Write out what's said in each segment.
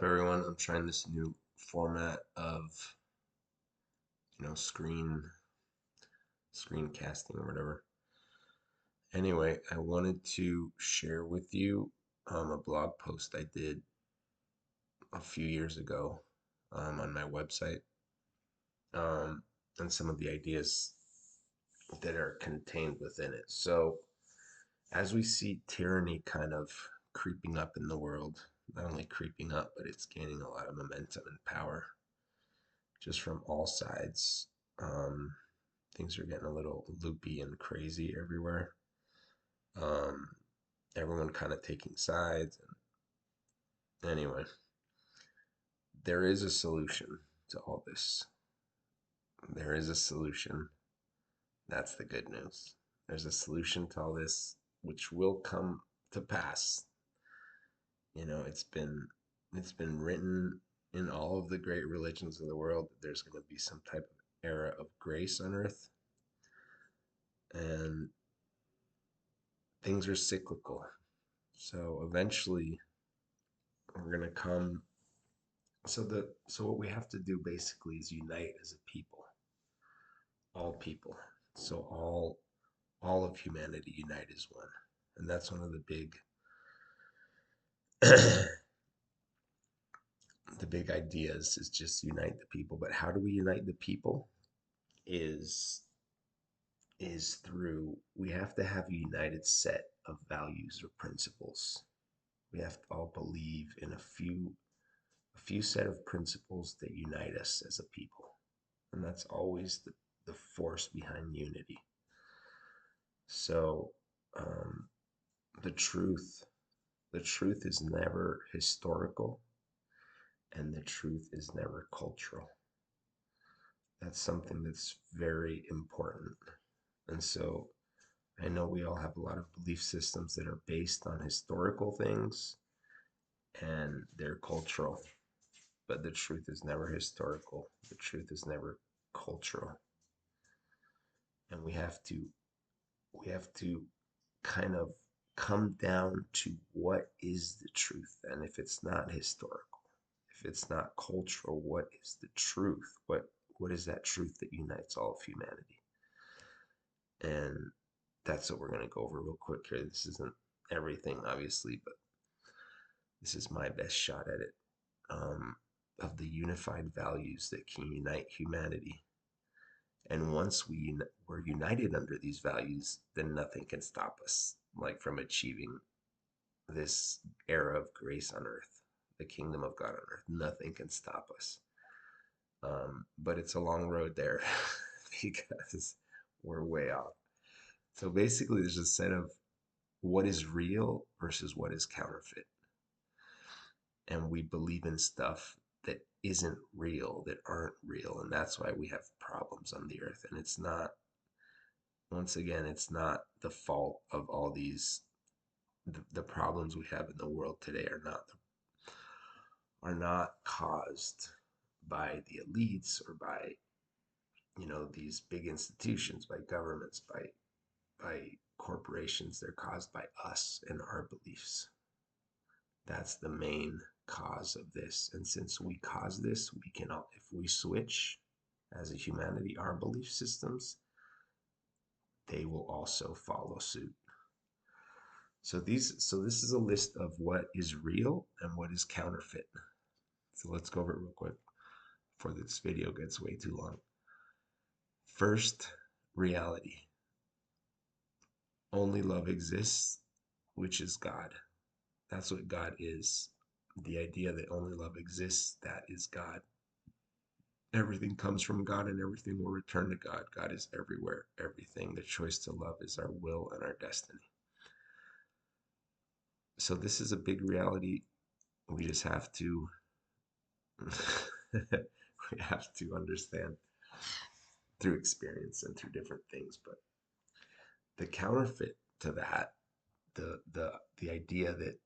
everyone? I'm trying this new format of, screen casting or whatever. Anyway, I wanted to share with you a blog post I did a few years ago on my website, um, and some of the ideas that are contained within it. So, as we see tyranny kind of creeping up in the world, not only creeping up, but it's gaining a lot of momentum and power just from all sides. Um, Things are getting a little loopy and crazy everywhere. Um, Everyone kind of taking sides. And anyway, there is a solution to all this. There is a solution. That's the good news. There's a solution to all this, which will come to pass. It's been written in all of the great religions of the world that there's going to be some type of era of grace on earth, and things are cyclical. So eventually we're going to come. So what we have to do basically is unite as a people, all people. So all of humanity unite as one. And that's one of the big the big ideas is just unite the people. But how do we unite the people? Is through we have to have a united set of values or principles. We have to all believe in a few set of principles that unite us as a people. And that's always the force behind unity. So um, the truth, the truth is never historical, and the truth is never cultural. That's something that's very important. And so I know we all have a lot of belief systems that are based on historical things and they're cultural, but the truth is never historical. The truth is never cultural. And we have to kind of come down to what is the truth. And if it's not historical, if it's not cultural, what is the truth? What is that truth that unites all of humanity? And that's what we're going to go over real quick here. This isn't everything, obviously, but this is my best shot at it. Of the unified values that can unite humanity. And once we're united under these values, then nothing can stop us, like from achieving this era of grace on earth, the kingdom of God on earth. Nothing can stop us. But it's a long road there because we're way off. So basically, there's a set of what is real versus what is counterfeit. And we believe in stuff that isn't real, that aren't real. And that's why we have problems on the earth. And it's not, once again, it's not the fault of all these, the problems we have in the world today are not caused by the elites or by these big institutions, by governments, by corporations. They're caused by us and our beliefs. That's the main cause of this. And since we cause this, we cannot, if we switch as a humanity our belief systems, they will also follow suit. So this is a list of what is real and what is counterfeit. So let's go over it real quick before this video gets way too long. First, reality. Only love exists, which is God. That's what God is. The idea that only love exists, that is God. Everything comes from God and everything will return to God. God is everywhere, everything. The choice to love is our will and our destiny. So this is a big reality. We just have to we have to understand through experience and through different things. But the counterfeit to that, the idea that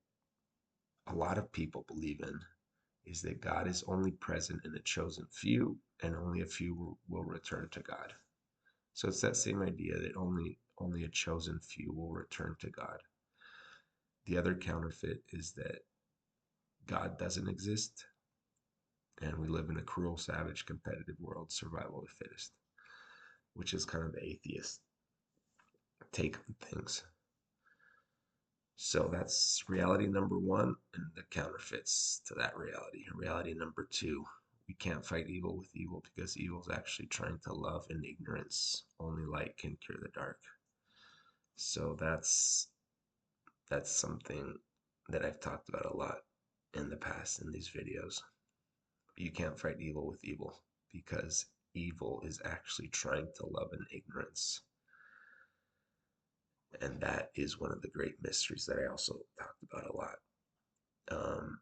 a lot of people believe in is that God is only present in a chosen few and only a few will return to God. So it's that same idea that only a chosen few will return to God. The other counterfeit is that God doesn't exist And we live in a cruel, savage, competitive world, survival of the fittest, which is kind of the atheist take on things. So that's reality number one, and the counterfeits to that reality. Reality number two, we can't fight evil with evil because evil is actually trying to love in ignorance. Only light can cure the dark. So that's something that I've talked about a lot in the past in these videos. You can't fight evil with evil because evil is actually trying to love in ignorance. And that is one of the great mysteries that I also talked about a lot. Um,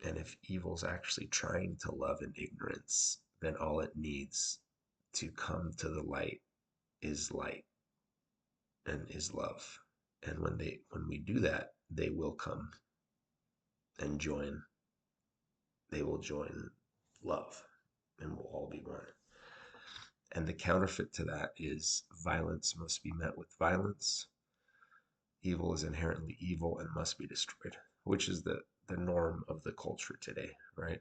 and if evil's actually trying to love in ignorance, then all it needs to come to the light and is love. And when we do that, they will come and join. They will join love, and we'll all be one. And the counterfeit to that is violence must be met with violence. Evil is inherently evil and must be destroyed, which is the norm of the culture today, right?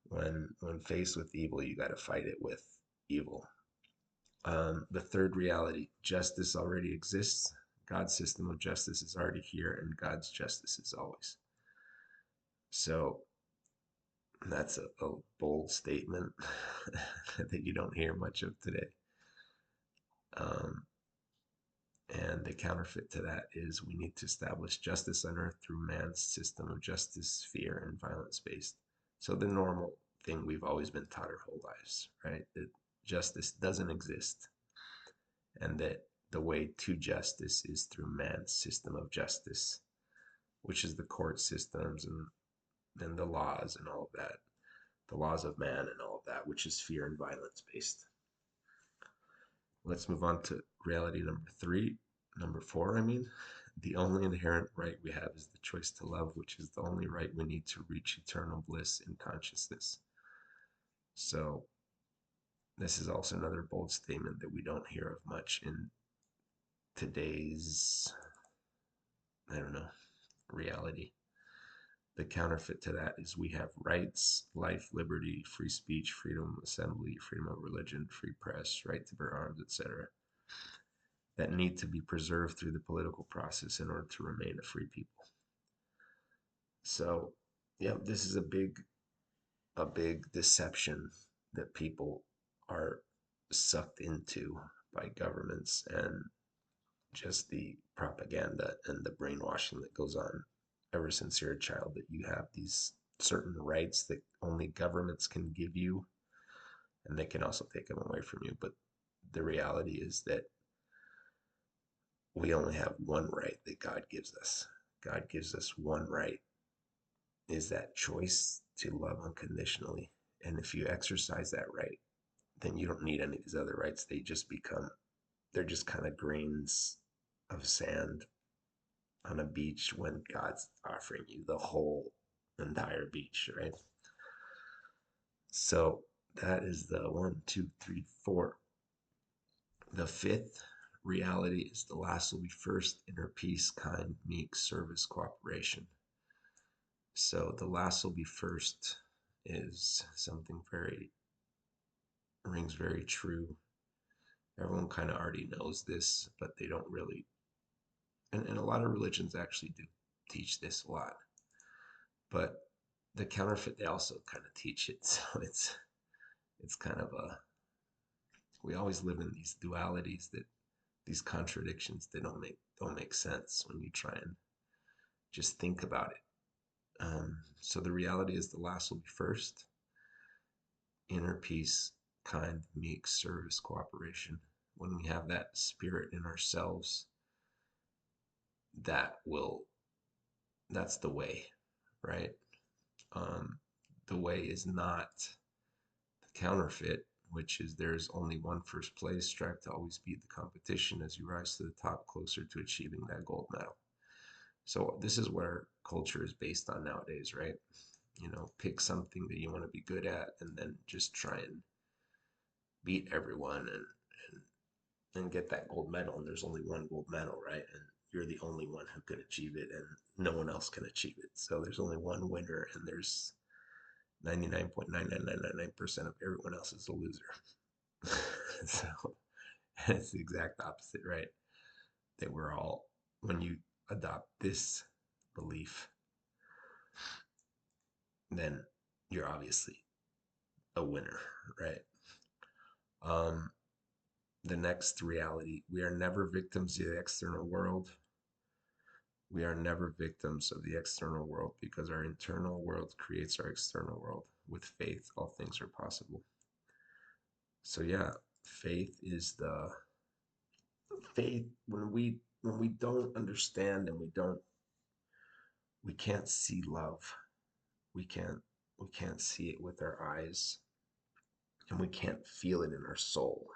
When faced with evil, you got to fight it with evil. The third reality, justice already exists. God's system of justice is already here, and God's justice is always. So that's a bold statement that you don't hear much of today. Um, and the counterfeit to that is we need to establish justice on earth through man's system of justice, fear, and violence based. So the normal thing we've always been taught our whole lives, right? That justice doesn't exist, and that the way to justice is through man's system of justice, which is the court systems and the laws and all of that, the laws of man and all of that, which is fear and violence based. Let's move on to reality number four, I mean. The only inherent right we have is the choice to love, which is the only right we need to reach eternal bliss in consciousness. So this is also another bold statement that we don't hear of much in today's, I don't know, reality. The counterfeit to that is we have rights, life, liberty, free speech, freedom of assembly, freedom of religion, free press, right to bear arms, etc., that need to be preserved through the political process in order to remain a free people. So, yeah, this is a big deception that people are sucked into by governments and just the propaganda and the brainwashing that goes on ever since you're a child, that you have these certain rights that only governments can give you, and they can also take them away from you. But the reality is that we only have one right that God gives us. God gives us one right, is that choice to love unconditionally. And if you exercise that right, then you don't need any of these other rights. They're just kind of grains of sand on a beach when God's offering you the whole entire beach, right? So that is the one, two, three, four. The fifth reality is the last will be first, inner peace, kind, meek, service, cooperation. So the last will be first is something rings very true. Everyone kind of already knows this, but they don't really, and a lot of religions actually do teach this a lot. But the counterfeit, they also kind of teach it. So it's kind of we always live in these dualities, that these contradictions, they don't make sense when you try and just think about it. So the reality is the last will be first. Inner peace, kind, meek, service, cooperation. When we have that spirit in ourselves, that will that's the way, right? The way is not the counterfeit, which is there's only one first place. Strive to always beat the competition as you rise to the top, closer to achieving that gold medal. So this is what our culture is based on nowadays, right? Pick something that you want to be good at, and then just try and beat everyone and get that gold medal. And there's only one gold medal, right? And you're the only one who can achieve it, and no one else can achieve it. So there's only one winner, and 99.99999% of everyone else is a loser. So it's the exact opposite, right? That we're all, when you adopt this belief, then you're obviously a winner, right? Um, the next reality, we are never victims of the external world. We are never victims of the external world because our internal world creates our external world. With faith, all things are possible. So yeah, faith is the faith when we don't understand and we can't see love. We can't we can't see it with our eyes and we can't feel it in our soul.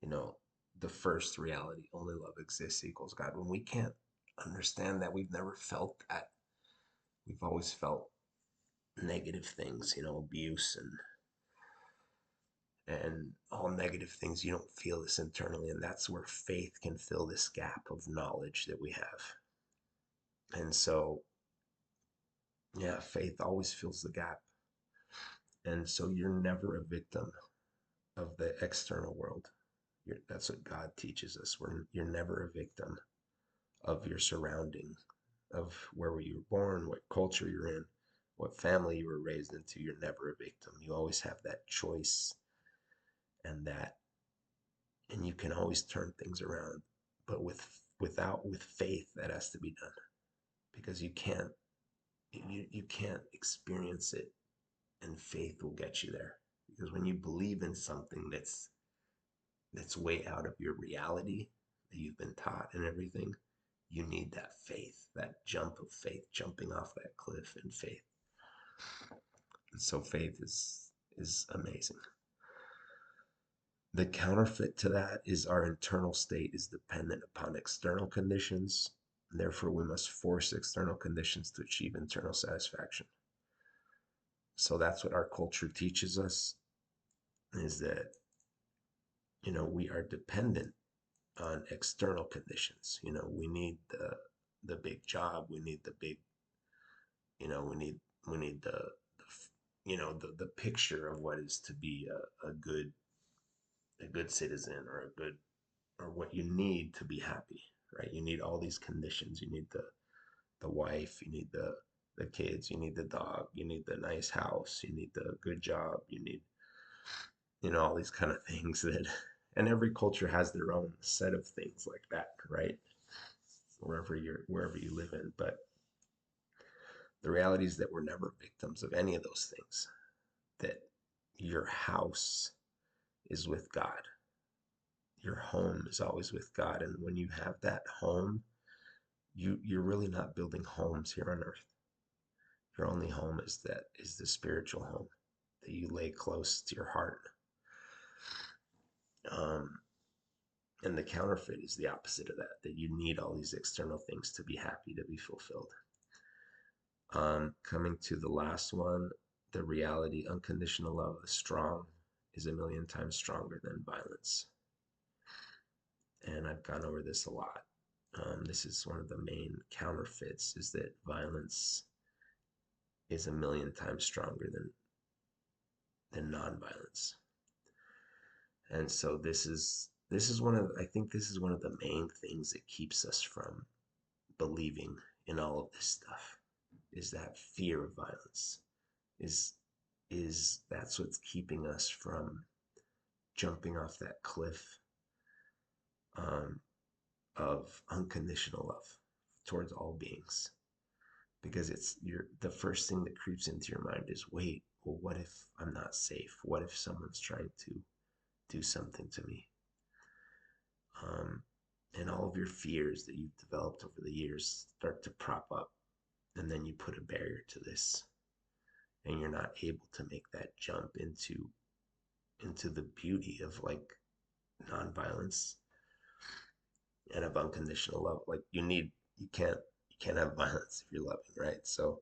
You know, the first reality, only love exists equals God. When we can't understand that, we've never felt that. We've always felt negative things, you know, abuse and all negative things. You don't feel this internally, and that's where faith can fill this gap of knowledge that we have. And so, yeah, faith always fills the gap. And so you're never a victim of the external world. That's what God teaches us. You're never a victim of your surrounding, of where you were born, what culture you're in, what family you were raised into. You're never a victim. You always have that choice and that, and you can always turn things around. But with faith, that has to be done because you can't experience it, and faith will get you there. Because when you believe in something that's way out of your reality that you've been taught and everything, you need that faith, that jump of faith, jumping off that cliff in faith. And so faith is amazing. The counterfeit to that is our internal state is dependent upon external conditions. And therefore, we must force external conditions to achieve internal satisfaction. So that's what our culture teaches us is that, you know, we are dependent on external conditions. You know, we need the big job, we need the big, you know, we need you know, the picture of what is to be a good citizen or a good or what you need to be happy, right? You need all these conditions. You need the wife, you need the kids, you need the dog, you need the nice house, you need the good job, you need, you know, all these kind of things that, and every culture has their own set of things like that, right? Wherever you live in. But the reality is that we're never victims of any of those things. That your house is with God. Your home is always with God. And when you have that home, you're really not building homes here on earth. Your only home is the spiritual home that you lay close to your heart. Um, and the counterfeit is the opposite of that, that you need all these external things to be happy, to be fulfilled. Coming to the last one, the reality, unconditional love, the strong, is a million times stronger than violence. And I've gone over this a lot. This is one of the main counterfeits, is that violence is a million times stronger than nonviolence. And so this is one of I think this is one of the main things that keeps us from believing in all of this stuff is that fear of violence is that's what's keeping us from jumping off that cliff um, of unconditional love towards all beings because it's the first thing that creeps into your mind is wait, well, what if I'm not safe? What if someone's trying to do something to me? um, and all of your fears that you've developed over the years start to prop up, and then you put a barrier to this, and you're not able to make that jump into the beauty of like nonviolence and of unconditional love. Like you can't have violence if you're loving, right? So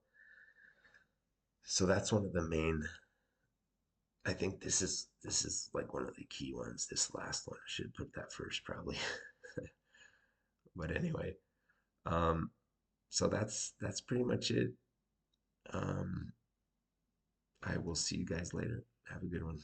that's one of the main. I think this is like one of the key ones. This last one, I should put that first probably. But anyway, um, so that's pretty much it. Um, I will see you guys later. Have a good one.